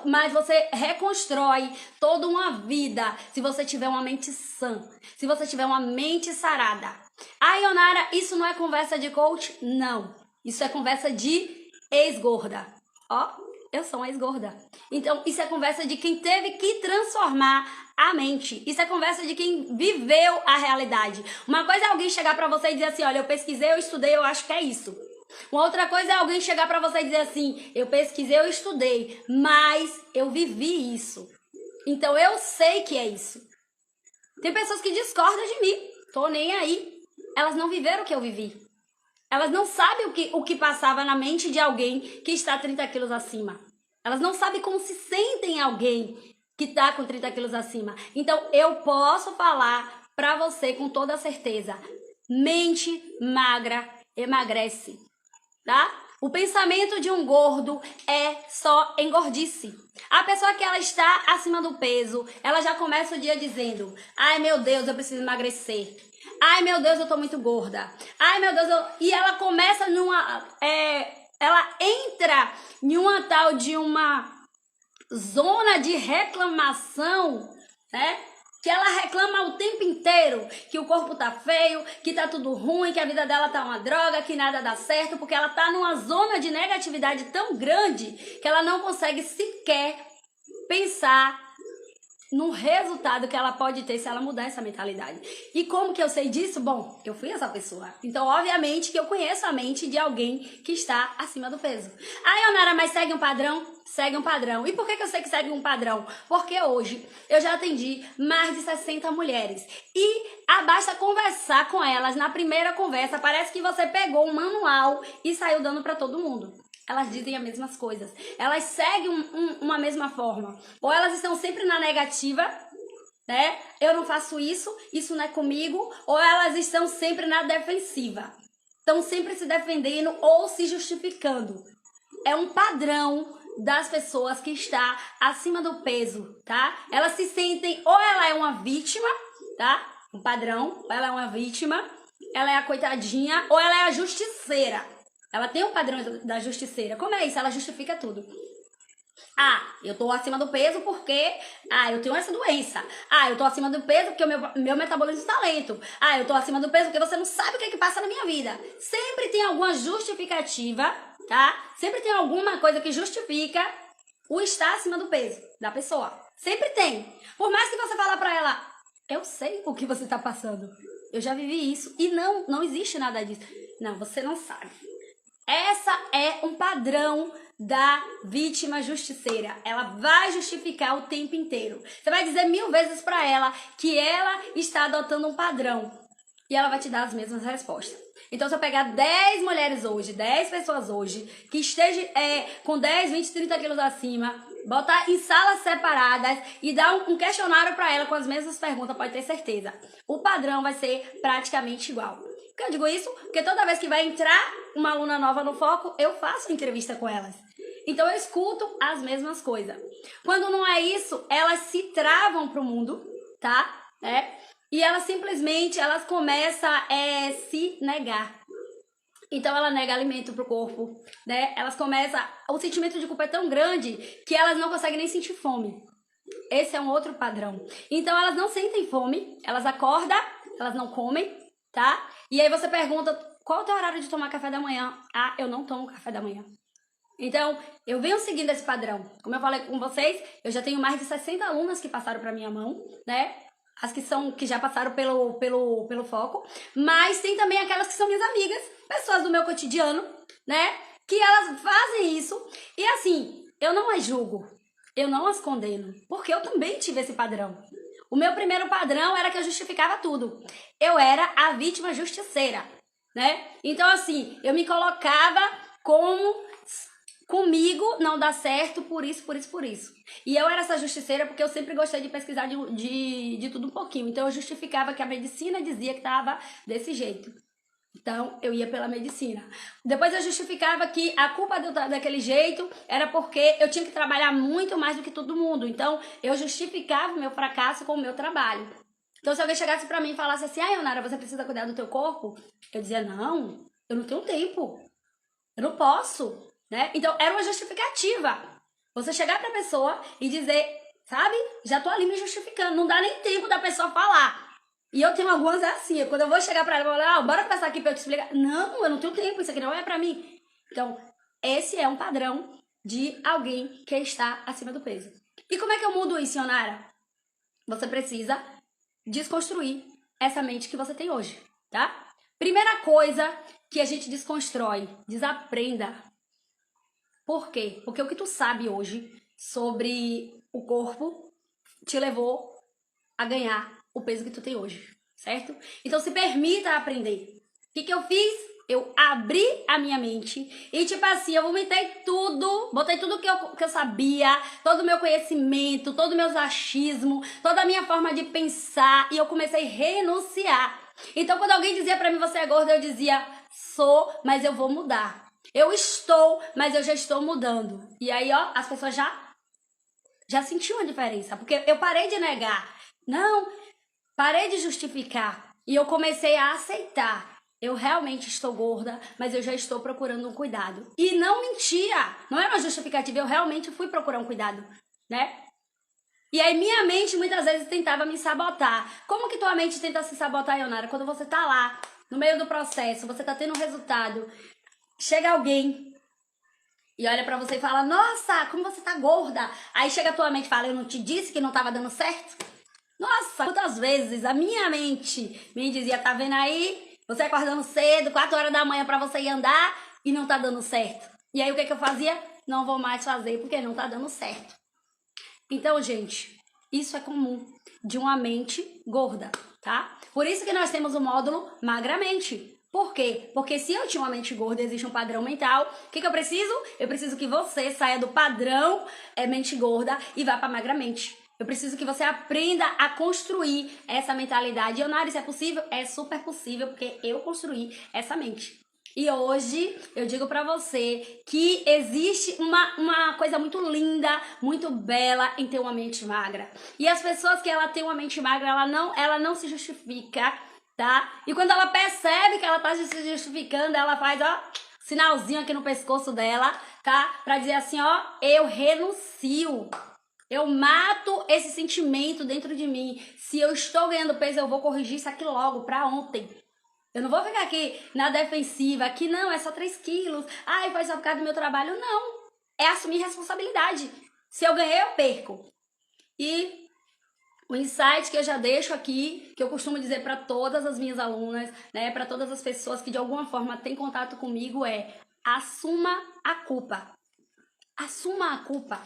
S1: mas você reconstrói toda uma vida se você tiver uma mente sã, se você tiver uma mente sarada. Ai, Onara, isso não é conversa de coach? Não. Isso é conversa de ex-gorda. Ó, eu sou uma ex-gorda. Então, isso é conversa de quem teve que transformar a mente. Isso é conversa de quem viveu a realidade. Uma coisa é alguém chegar pra você e dizer assim, olha, eu pesquisei, eu estudei, eu acho que é isso. Uma outra coisa é alguém chegar pra você e dizer assim, eu pesquisei, eu estudei, mas eu vivi isso. Então eu sei que é isso. Tem pessoas que discordam de mim, tô nem aí. Elas não viveram o que eu vivi. Elas não sabem o que passava na mente de alguém que está 30 quilos acima. Elas não sabem como se sentem alguém que está com 30 quilos acima. Então eu posso falar pra você com toda certeza, mente magra emagrece. Tá? O pensamento de um gordo é só engordice. A pessoa que ela está acima do peso, ela já começa o dia dizendo, ai meu Deus, eu preciso emagrecer. Ai meu Deus, eu tô muito gorda. Ai meu Deus, e ela começa ela entra em uma tal de uma zona de reclamação, né? Que ela reclama o tempo inteiro que o corpo tá feio, que tá tudo ruim, que a vida dela tá uma droga, que nada dá certo, porque ela tá numa zona de negatividade tão grande que ela não consegue sequer pensar no resultado que ela pode ter se ela mudar essa mentalidade. E como que eu sei disso? Bom, eu fui essa pessoa. Então, obviamente que eu conheço a mente de alguém que está acima do peso. Ai, Onara, mas segue um padrão? Segue um padrão. E por que eu sei que segue um padrão? Porque hoje eu já atendi mais de 60 mulheres. E basta conversar com elas. Na primeira conversa, parece que você pegou um manual e saiu dando para todo mundo. Elas dizem as mesmas coisas. Elas seguem uma mesma forma. Ou elas estão sempre na negativa, né? Eu não faço isso, isso não é comigo. Ou elas estão sempre na defensiva. Estão sempre se defendendo ou se justificando. É um padrão das pessoas que está acima do peso, tá? Elas se sentem, ou ela é uma vítima, tá? Um padrão, ou ela é uma vítima, ela é a coitadinha, ou ela é a justiceira. Ela tem um padrão da justiceira. Como é isso? Ela justifica tudo. Ah, eu tô acima do peso porque eu tenho essa doença. Ah, eu tô acima do peso porque o meu metabolismo está lento. Ah, eu tô acima do peso porque você não sabe o que é que passa na minha vida. Sempre tem alguma justificativa, tá? Sempre tem alguma coisa que justifica o estar acima do peso da pessoa. Sempre tem. Por mais que você fale pra ela, eu sei o que você tá passando. Eu já vivi isso. E não existe nada disso. Não, você não sabe. Essa é um padrão da vítima justiceira. Ela vai justificar o tempo inteiro. Você vai dizer 1000 vezes pra ela que ela está adotando um padrão. E ela vai te dar as mesmas respostas. Então, se eu pegar 10 mulheres hoje, 10 pessoas hoje, que estejam com 10, 20, 30 quilos acima, botar em salas separadas e dar um questionário para ela com as mesmas perguntas, pode ter certeza. O padrão vai ser praticamente igual. Por que eu digo isso? Porque toda vez que vai entrar uma aluna nova no foco, eu faço entrevista com elas. Então, eu escuto as mesmas coisas. Quando não é isso, elas se travam pro mundo, tá? E elas simplesmente, elas começam a se negar. Então ela nega alimento pro corpo, né? Elas começam, o sentimento de culpa é tão grande que elas não conseguem nem sentir fome. Esse é um outro padrão. Então elas não sentem fome, elas acordam, elas não comem, tá? E aí você pergunta, qual é o teu horário de tomar café da manhã? Ah, eu não tomo café da manhã. Então, eu venho seguindo esse padrão. Como eu falei com vocês, eu já tenho mais de 60 alunas que passaram pra minha mão, né? As que já passaram pelo foco, mas tem também aquelas que são minhas amigas, pessoas do meu cotidiano, né? Que elas fazem isso e assim, eu não as julgo, eu não as condeno, porque eu também tive esse padrão. O meu primeiro padrão era que eu justificava tudo. Eu era a vítima justiceira, né? Então assim, eu me colocava como comigo não dá certo por isso, por isso, por isso. E eu era essa justiceira porque eu sempre gostei de pesquisar de tudo um pouquinho. Então eu justificava que a medicina dizia que estava desse jeito. Então eu ia pela medicina. Depois eu justificava que a culpa de eu estar daquele jeito era porque eu tinha que trabalhar muito mais do que todo mundo. Então eu justificava o meu fracasso com o meu trabalho. Então se alguém chegasse pra mim e falasse assim, Ionara, você precisa cuidar do teu corpo? Eu dizia, não, eu não tenho tempo. Eu não posso. Né? Então, era uma justificativa. Você chegar pra pessoa e dizer, sabe? Já tô ali me justificando. Não dá nem tempo da pessoa falar. E eu tenho algumas assim. Quando eu vou chegar pra ela e falar, bora conversar aqui pra eu te explicar. Não, eu não tenho tempo. Isso aqui não é pra mim. Então, esse é um padrão de alguém que está acima do peso. E como é que eu mudo isso, Ionara? Você precisa desconstruir essa mente que você tem hoje, tá? Primeira coisa que a gente desconstrói, desaprenda. Por quê? Porque o que tu sabe hoje sobre o corpo te levou a ganhar o peso que tu tem hoje, certo? Então se permita aprender. O que eu fiz? Eu abri a minha mente e tipo assim, eu vomitei tudo, botei tudo que eu sabia, todo o meu conhecimento, todo o meu achismo, toda a minha forma de pensar e eu comecei a renunciar. Então quando alguém dizia pra mim, você é gorda, eu dizia, sou, mas eu vou mudar. Eu estou, mas eu já estou mudando. E aí, ó, as pessoas já sentiram a diferença. Porque eu parei de negar. Não, parei de justificar. E eu comecei a aceitar. Eu realmente estou gorda, mas eu já estou procurando um cuidado. E não mentia. Não é uma justificativa. Eu realmente fui procurar um cuidado, né? E aí minha mente muitas vezes tentava me sabotar. Como que tua mente tenta se sabotar, Ionara? Quando você tá lá, no meio do processo, você tá tendo um resultado... Chega alguém e olha pra você e fala, nossa, como você tá gorda. Aí chega a tua mente e fala, eu não te disse que não tava dando certo? Nossa, quantas vezes a minha mente me dizia, tá vendo aí? Você acordando cedo, 4 horas da manhã pra você ir andar e não tá dando certo. E aí o que eu fazia? Não vou mais fazer porque não tá dando certo. Então, gente, isso é comum de uma mente gorda, tá? Por isso que nós temos o módulo Magramente. Por quê? Porque se eu tinha uma mente gorda, existe um padrão mental. O que eu preciso? Eu preciso que você saia do padrão mente gorda e vá para Magramente. Eu preciso que você aprenda a construir essa mentalidade. Ionara, isso é possível? É super possível, porque eu construí essa mente. E hoje eu digo pra você que existe uma coisa muito linda, muito bela em ter uma mente magra. E as pessoas que ela tem uma mente magra, ela não se justifica, tá? E quando ela percebe que ela tá se justificando, ela faz, ó, sinalzinho aqui no pescoço dela, tá? Pra dizer assim, ó, eu renuncio. Eu mato esse sentimento dentro de mim. Se eu estou ganhando peso, eu vou corrigir isso aqui logo, pra ontem. Eu não vou ficar aqui na defensiva, aqui não, é só 3 quilos. Ai, foi só por causa do meu trabalho. Não, é assumir responsabilidade. Se eu ganhei, eu perco. E o insight que eu já deixo aqui, que eu costumo dizer para todas as minhas alunas, né, para todas as pessoas que de alguma forma têm contato comigo é: assuma a culpa. Assuma a culpa.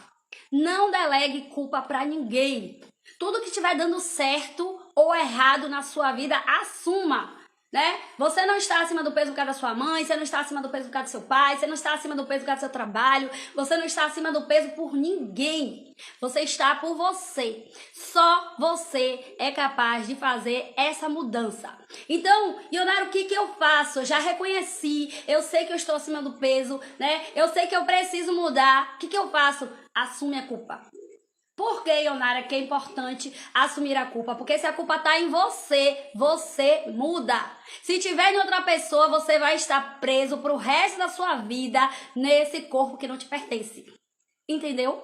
S1: Não delegue culpa para ninguém. Tudo que estiver dando certo ou errado na sua vida, assuma. Né? Você não está acima do peso por causa da sua mãe, você não está acima do peso por causa do seu pai, você não está acima do peso por causa do seu trabalho, você não está acima do peso por ninguém. Você está por você. Só você é capaz de fazer essa mudança. Então, Ionara, o que eu faço? Eu já reconheci, eu sei que eu estou acima do peso, né? Eu sei que eu preciso mudar. O que eu faço? Assume a culpa. Por que, Ionara, que é importante assumir a culpa? Porque se a culpa tá em você, você muda. Se tiver em outra pessoa, você vai estar preso pro resto da sua vida nesse corpo que não te pertence. Entendeu?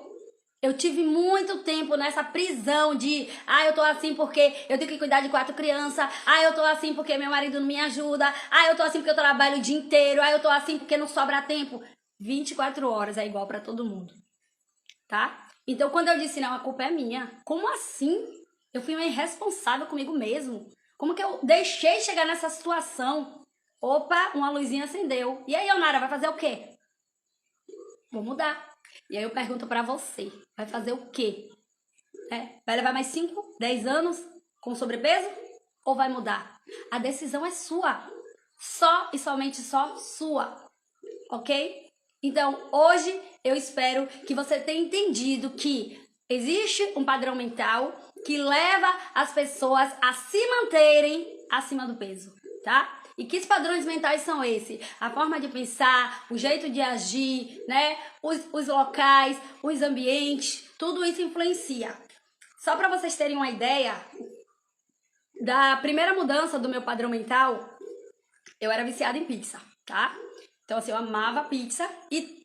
S1: Eu tive muito tempo nessa prisão de, eu tô assim porque eu tenho que cuidar de 4 crianças, eu tô assim porque meu marido não me ajuda, eu tô assim porque eu trabalho o dia inteiro, eu tô assim porque não sobra tempo. 24 horas é igual pra todo mundo, tá? Então, quando eu disse, não, a culpa é minha, como assim? Eu fui uma irresponsável comigo mesmo. Como que eu deixei chegar nessa situação? Opa, uma luzinha acendeu. E aí, Ionara, vai fazer o quê? Vou mudar. E aí eu pergunto pra você, vai fazer o quê? Vai levar mais 5, 10 anos com sobrepeso? Ou vai mudar? A decisão é sua. Só e somente só sua. Ok? Então, hoje eu espero que você tenha entendido que existe um padrão mental que leva as pessoas a se manterem acima do peso, tá? E que padrões mentais são esses? A forma de pensar, o jeito de agir, né? Os locais, os ambientes, tudo isso influencia. Só para vocês terem uma ideia, da primeira mudança do meu padrão mental, eu era viciada em pizza, tá? Então, assim, eu amava pizza e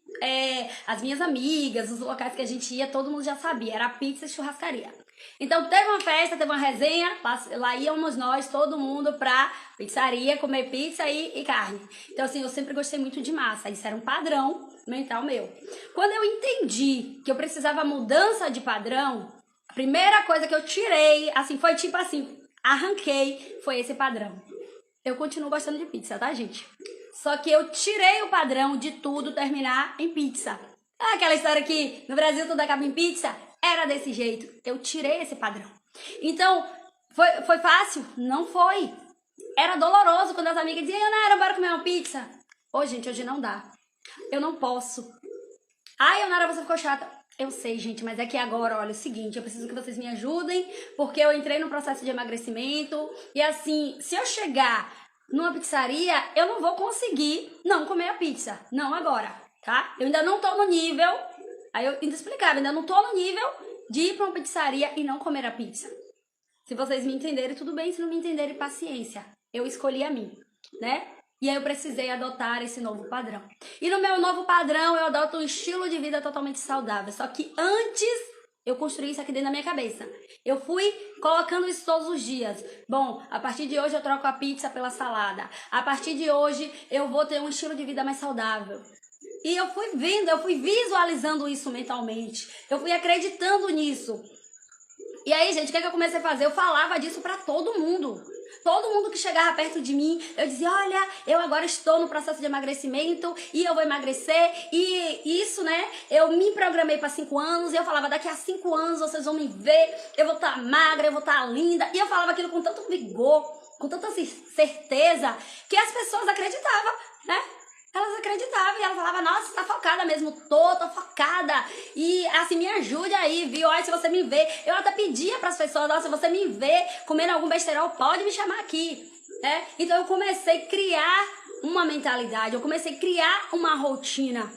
S1: as minhas amigas, os locais que a gente ia, todo mundo já sabia, era pizza e churrascaria. Então, teve uma festa, teve uma resenha, lá íamos nós, todo mundo pra pizzaria, comer pizza e carne. Então, assim, eu sempre gostei muito de massa, isso era um padrão mental meu. Quando eu entendi que eu precisava mudança de padrão, a primeira coisa que eu tirei, assim, foi tipo assim, arranquei, foi esse padrão. Eu continuo gostando de pizza, tá, gente? Só que eu tirei o padrão de tudo terminar em pizza. Aquela história que no Brasil tudo acaba em pizza? Era desse jeito. Eu tirei esse padrão. Então, foi fácil? Não foi. Era doloroso quando as amigas diziam, Ionara, bora comer uma pizza. Gente, hoje não dá. Eu não posso. Ionara, você ficou chata. Eu sei, gente, mas é que agora, olha, é o seguinte, eu preciso que vocês me ajudem, porque eu entrei no processo de emagrecimento, e assim, se eu chegar numa pizzaria, eu não vou conseguir não comer a pizza. Não agora, tá? Eu ainda não tô no nível, aí eu ainda explicava, ainda não tô no nível de ir pra uma pizzaria e não comer a pizza. Se vocês me entenderem, tudo bem, se não me entenderem, paciência. Eu escolhi a mim, né? E aí eu precisei adotar esse novo padrão. E no meu novo padrão, eu adoto um estilo de vida totalmente saudável. Só que antes, eu construí isso aqui dentro da minha cabeça. Eu fui colocando isso todos os dias. Bom, a partir de hoje eu troco a pizza pela salada. A partir de hoje eu vou ter um estilo de vida mais saudável. E eu fui vendo, eu fui visualizando isso mentalmente. Eu fui acreditando nisso. E aí, gente, o que eu comecei a fazer? Eu falava disso pra todo mundo. Todo mundo que chegava perto de mim, eu dizia, olha, eu agora estou no processo de emagrecimento e eu vou emagrecer. E isso, né, eu me programei para 5 anos e eu falava, daqui a 5 anos vocês vão me ver, eu vou estar magra, eu vou estar linda. E eu falava aquilo com tanto vigor, com tanta certeza, que as pessoas acreditavam, né? Elas acreditavam e ela falava, nossa, tá focada mesmo, tô focada. E assim, me ajude aí, viu? Olha, se você me vê, eu até pedia pras pessoas, nossa, se você me vê comendo algum besterol, pode me chamar aqui, né? Então eu comecei a criar uma mentalidade, eu comecei a criar uma rotina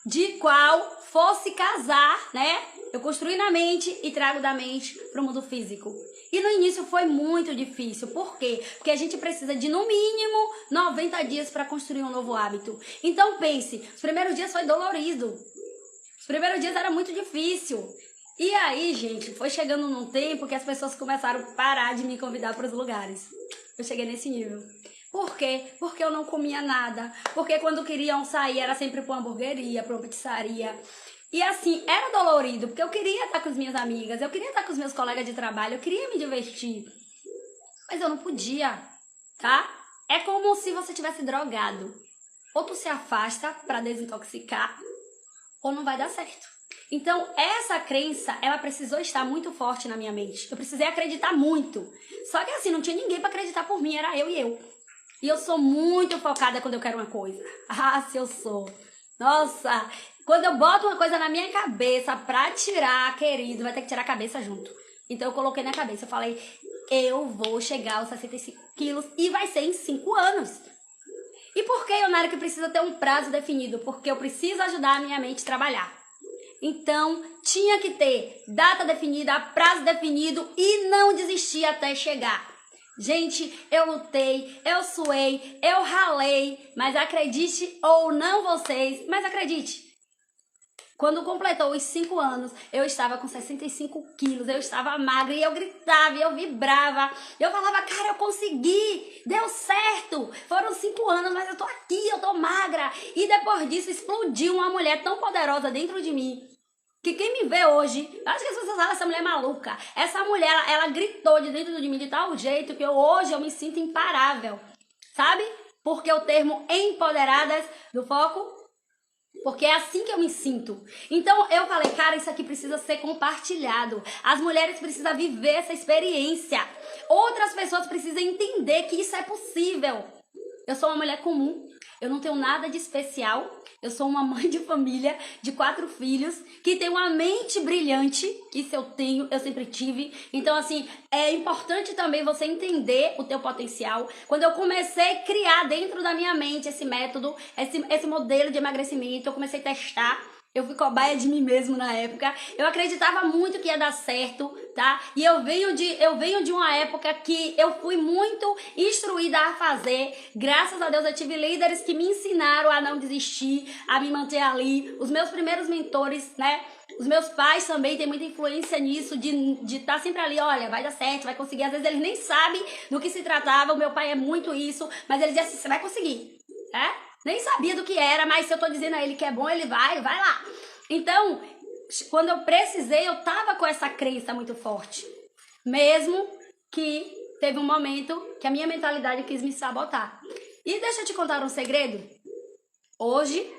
S1: de qual fosse casar, né? Eu construí na mente e trago da mente para o mundo físico. E no início foi muito difícil. Por quê? Porque a gente precisa de, no mínimo, 90 dias para construir um novo hábito. Então pense, os primeiros dias foi dolorido. Os primeiros dias era muito difícil. E aí, gente, foi chegando num tempo que as pessoas começaram a parar de me convidar para os lugares. Eu cheguei nesse nível. Por quê? Porque eu não comia nada. Porque quando queriam sair era sempre para uma hamburgueria, para uma pizzaria. E assim, era dolorido, porque eu queria estar com as minhas amigas, eu queria estar com os meus colegas de trabalho, eu queria me divertir. Mas eu não podia, tá? É como se você tivesse drogado. Ou tu se afasta para desintoxicar, ou não vai dar certo. Então, essa crença, ela precisou estar muito forte na minha mente. Eu precisei acreditar muito. Só que assim, não tinha ninguém para acreditar por mim, era eu e eu. E eu sou muito focada quando eu quero uma coisa. Ah, se eu sou. Nossa, quando eu boto uma coisa na minha cabeça pra tirar, querido, vai ter que tirar a cabeça junto. Então eu coloquei na cabeça, eu falei, eu vou chegar aos 65 quilos e vai ser em 5 anos. E por que, Ionara, que precisa ter um prazo definido? Porque eu preciso ajudar a minha mente a trabalhar. Então, tinha que ter data definida, prazo definido e não desistir até chegar. Gente, eu lutei, eu suei, eu ralei, mas acredite ou não vocês, mas acredite. Quando completou os 5 anos, eu estava com 65 quilos, eu estava magra e eu gritava, e eu vibrava. Eu falava, cara, eu consegui, deu certo. Foram 5 anos, mas eu tô aqui, eu tô magra. E depois disso explodiu uma mulher tão poderosa dentro de mim, que quem me vê hoje, eu acho que as pessoas falam, essa mulher é maluca. Essa mulher, ela gritou de dentro de mim de tal jeito que hoje eu me sinto imparável. Sabe? Porque o termo empoderadas do foco, porque é assim que eu me sinto. Então eu falei, cara, isso aqui precisa ser compartilhado. As mulheres precisam viver essa experiência. Outras pessoas precisam entender que isso é possível. Eu sou uma mulher comum, eu não tenho nada de especial. Eu sou uma mãe de família de 4 filhos que tem uma mente brilhante. Isso eu tenho, eu sempre tive. Então, assim, é importante também você entender o teu potencial. Quando eu comecei a criar dentro da minha mente esse método, esse modelo de emagrecimento, eu comecei a testar. Eu fui cobaia de mim mesmo na época. Eu acreditava muito que ia dar certo, tá? E eu venho de uma época que eu fui muito instruída a fazer. Graças a Deus eu tive líderes que me ensinaram a não desistir, a me manter ali. Os meus primeiros mentores, né? Os meus pais também têm muita influência nisso, de estar sempre ali, olha, vai dar certo, vai conseguir. Às vezes eles nem sabem do que se tratava. O meu pai é muito isso, mas ele diz assim, você vai conseguir, né? Nem sabia do que era, mas se eu tô dizendo a ele que é bom, ele vai lá. Então, quando eu precisei, eu tava com essa crença muito forte. Mesmo que teve um momento que a minha mentalidade quis me sabotar. E deixa eu te contar um segredo. Hoje,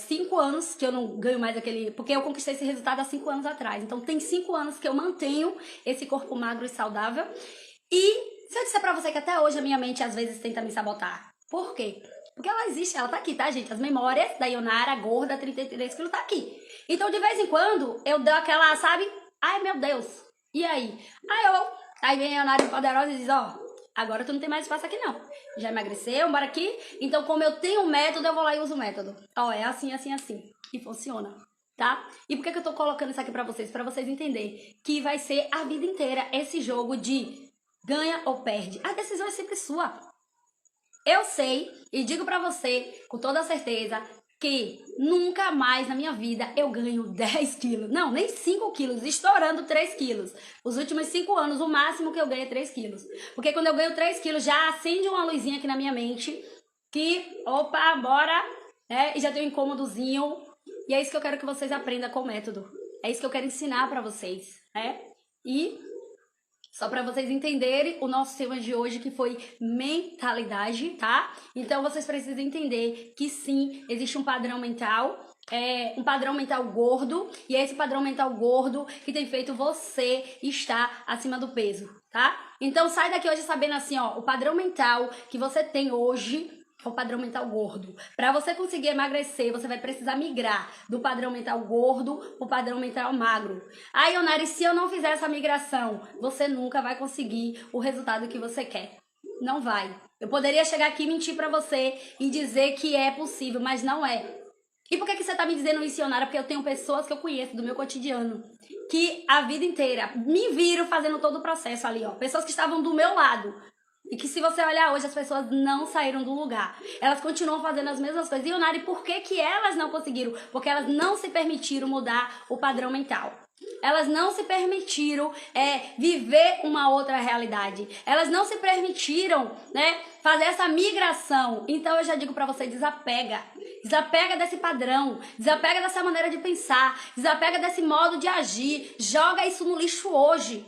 S1: 5 anos que eu não ganho mais aquele... Porque eu conquistei esse resultado há 5 anos atrás. Então, tem 5 anos que eu mantenho esse corpo magro e saudável. E se eu disser pra você que até hoje a minha mente às vezes tenta me sabotar. Por quê? Porque ela existe, ela tá aqui, tá, gente? As memórias da Ionara, gorda, 33 quilos, tá aqui. Então, de vez em quando, eu dou aquela, sabe? Ai, meu Deus. E aí? Aí vem a Ionara poderosa e diz, ó, agora tu não tem mais espaço aqui, não. Já emagreceu, bora aqui. Então, como eu tenho um método, eu vou lá e uso o método. Ó, é assim, assim, assim. E funciona, tá? E por que eu tô colocando isso aqui pra vocês? Pra vocês entenderem que vai ser a vida inteira esse jogo de ganha ou perde. A decisão é sempre sua. Eu sei e digo pra você com toda certeza que nunca mais na minha vida eu ganho 10 quilos. Não, nem 5 quilos, estourando 3 quilos. Os últimos 5 anos, o máximo que eu ganho é 3 quilos. Porque quando eu ganho 3 quilos, já acende uma luzinha aqui na minha mente que, opa, bora, né? E já tem um incômodozinho. E é isso que eu quero que vocês aprendam com o método. É isso que eu quero ensinar pra vocês, né? E... só para vocês entenderem o nosso tema de hoje, que foi mentalidade, tá? Então, vocês precisam entender que sim, existe um padrão mental, um padrão mental gordo, e é esse padrão mental gordo que tem feito você estar acima do peso, tá? Então, sai daqui hoje sabendo assim, ó, o padrão mental que você tem hoje é o padrão mental gordo. Para você conseguir emagrecer, você vai precisar migrar do padrão mental gordo pro padrão mental magro. Aí, Ionara, se eu não fizer essa migração, você nunca vai conseguir o resultado que você quer. Não vai. Eu poderia chegar aqui e mentir para você e dizer que é possível, mas não é. E por que você tá me dizendo isso, Ionara? Porque eu tenho pessoas que eu conheço do meu cotidiano, que a vida inteira me viram fazendo todo o processo ali, ó. Pessoas que estavam do meu lado. E que se você olhar hoje, as pessoas não saíram do lugar. Elas continuam fazendo as mesmas coisas. E, Ionara, e por que elas não conseguiram? Porque elas não se permitiram mudar o padrão mental. Elas não se permitiram viver uma outra realidade. Elas não se permitiram, né, fazer essa migração. Então eu já digo pra você, desapega. Desapega desse padrão. Desapega dessa maneira de pensar. Desapega desse modo de agir. Joga isso no lixo hoje.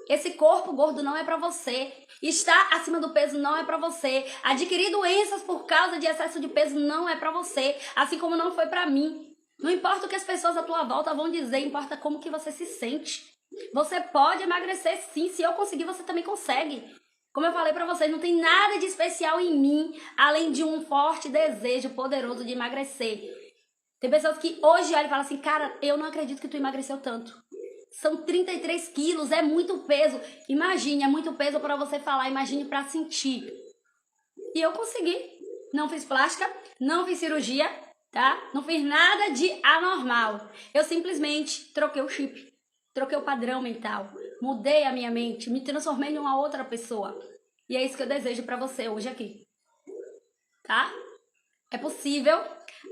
S1: Esse corpo gordo não é pra você. Estar acima do peso não é pra você. Adquirir doenças por causa de excesso de peso não é pra você. Assim como não foi pra mim. Não importa o que as pessoas à tua volta vão dizer, importa como que você se sente. Você pode emagrecer sim, se eu conseguir, você também consegue. Como eu falei pra vocês, não tem nada de especial em mim, além de um forte desejo poderoso de emagrecer. Tem pessoas que hoje olham e falam assim, cara, eu não acredito que tu emagreceu tanto. São 33 quilos, é muito peso. Imagine, é muito peso pra você falar, imagine pra sentir. E eu consegui. Não fiz plástica, não fiz cirurgia, tá? Não fiz nada de anormal. Eu simplesmente troquei o chip, troquei o padrão mental, mudei a minha mente, me transformei em uma outra pessoa. E é isso que eu desejo pra você hoje aqui, tá? É possível,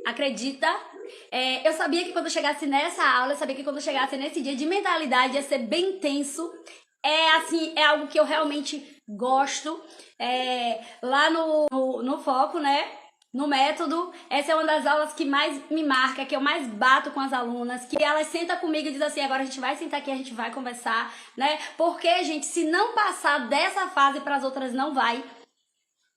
S1: acredita. Eu sabia que quando eu chegasse nessa aula, eu sabia que quando eu chegasse nesse dia de mentalidade ia ser bem intenso. É algo que eu realmente gosto. Lá no foco, né? No método, essa é uma das aulas que mais me marca, que eu mais bato com as alunas, que elas sentam comigo e dizem assim, agora a gente vai sentar aqui, a gente vai conversar, né? Porque, gente, se não passar dessa fase para as outras, não vai,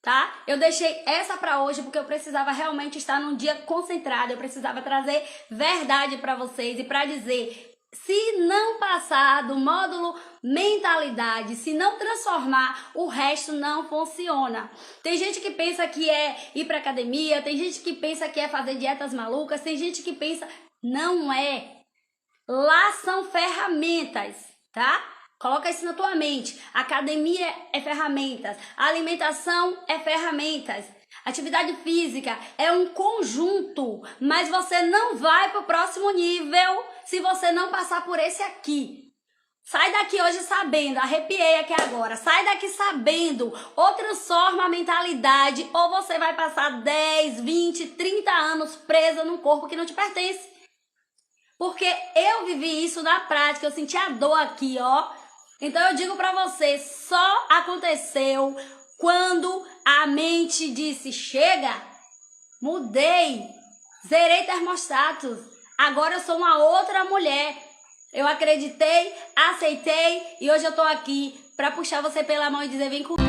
S1: tá? Eu deixei essa para hoje porque eu precisava realmente estar num dia concentrado, eu precisava trazer verdade para vocês e para dizer, se não passar do módulo mentalidade, se não transformar, o resto não funciona. Tem gente que pensa que é ir pra academia, tem gente que pensa que é fazer dietas malucas, tem gente que pensa, não é. Lá são ferramentas, tá? Coloca isso na tua mente. Academia é ferramentas, alimentação é ferramentas. Atividade física é um conjunto, mas você não vai para o próximo nível se você não passar por esse aqui. Sai daqui hoje sabendo, arrepiei aqui agora, sai daqui sabendo, ou transforma a mentalidade, ou você vai passar 10, 20, 30 anos presa num corpo que não te pertence. Porque eu vivi isso na prática, eu senti a dor aqui, ó. Então eu digo pra você, só aconteceu quando a mente disse, chega, mudei, zerei termostatos, agora eu sou uma outra mulher. Eu acreditei, aceitei e hoje eu tô aqui pra puxar você pela mão e dizer, vem comigo.